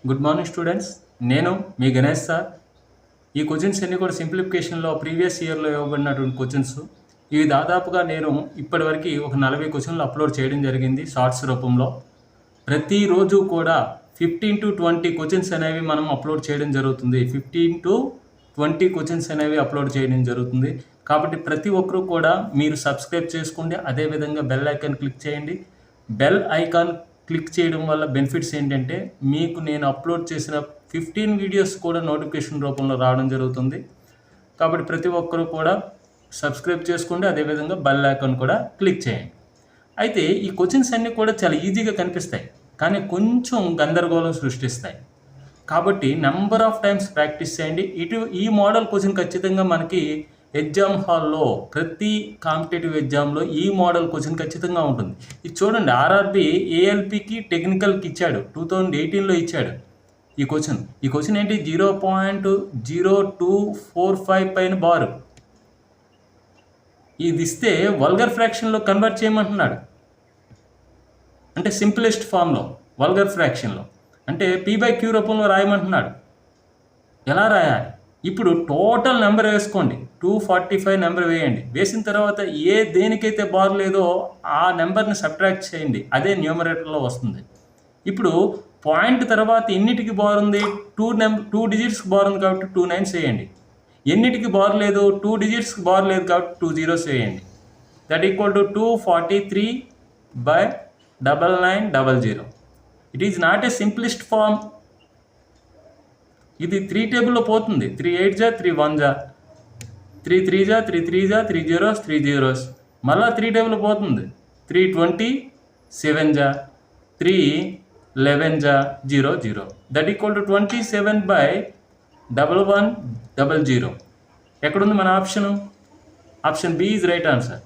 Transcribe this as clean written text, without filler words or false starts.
Good morning students. నేను మీ Ganesh sir. ఈ questions అన్నీ కూడా సింప్లిఫికేషన్లో ప్రీవియస్ ఇయర్లో ఇవ్వబడినటువంటి క్వశ్చన్స్. ఇవి దాదాపుగా నేను ఇప్పటివరకు ఒక 40 క్వశ్చన్లు అప్లోడ్ చేయడం జరిగింది షార్ట్స్ రూపంలో. ప్రతిరోజు కూడా 15 to 20 క్వశ్చన్స్ అనేవి మనం అప్లోడ్ చేయడం జరుగుతుంది. 15 to 20 క్వశ్చన్స్ అనేవి అప్లోడ్ చేయడం జరుగుతుంది. కాబట్టి ప్రతి ఒక్కరూ కూడా మీరు సబ్స్క్రైబ్ చేసుకోండి. అదేవిధంగా బెల్ ఐకాన్ క్లిక్ చేయండి. బెల్ ఐకాన్ క్లిక్ చేయడం వల్ల బెనిఫిట్స్ ఏంటంటే మీకు నేను అప్లోడ్ చేసిన 15 వీడియోస్ కూడా నోటిఫికేషన్ రూపంలో రావడం జరుగుతుంది. కాబట్టి ప్రతి ఒక్కరూ కూడా సబ్స్క్రైబ్ చేసుకోండి. అదేవిధంగా బెల్ ఐకాన్ కూడా క్లిక్ చేయండి. అయితే ఈ క్వశ్చన్స్ అన్నీ కూడా చాలా ఈజీగా కనిపిస్తాయి, కానీ కొంచెం గందరగోళం సృష్టిస్తాయి. కాబట్టి నెంబర్ ఆఫ్ టైమ్స్ ప్రాక్టీస్ చేయండి. ఈ మోడల్ క్వశ్చన్ ఖచ్చితంగా మనకి ఎగ్జామ్ హాల్లో ప్రతి కాంపిటేటివ్ ఎగ్జామ్లో ఈ మోడల్ క్వశ్చన్ ఖచ్చితంగా ఉంటుంది. ఇది చూడండి, ఆర్ఆర్బి ఏఎల్పికి టెక్నికల్కి ఇచ్చాడు, 2018లో ఇచ్చాడు ఈ క్వశ్చన్ ఏంటి, 0.0245 పైన బారు. ఇది ఇస్తే వల్గర్ ఫ్రాక్షన్లో కన్వర్ట్ చేయమంటున్నాడు. అంటే సింప్లెస్ట్ ఫామ్లో వల్గర్ ఫ్రాక్షన్లో అంటే P/Q రూపంలో రాయమంటున్నాడు. ఎలా రాయాలి? ఇప్పుడు టోటల్ నెంబర్ వేసుకోండి, 245 నెంబర్ వేయండి. వేసిన తర్వాత దేనికైతే బార్ లేదో ఆ నెంబర్ని సబ్ట్రాక్ట్ చేయండి, అదే న్యూమరేటర్లో వస్తుంది. ఇప్పుడు పాయింట్ తర్వాత ఎన్నిటికి బార్ ఉంది, 2 డిజిట్స్కి బార్ ఉంది కాబట్టి 2 9s వేయండి. ఎన్నిటికి బార్ లేదు, 2 డిజిట్స్కి బార్ లేదు కాబట్టి 2 zeros వేయండి. That equal to 243/9900. It is not a simplest form. ఇది 3 టేబుల్లో పోతుంది. 3 8 జా, 3 1 జా, 3 3 జా, 3 3 జా, 3 zeros 3 zeros. మళ్ళీ 3 టేబుల్ పోతుంది. 3 27 జా, 3 11 జా, 0 0. That equal to 27/1100. ఎక్కడుంది మన option? Option B is right answer.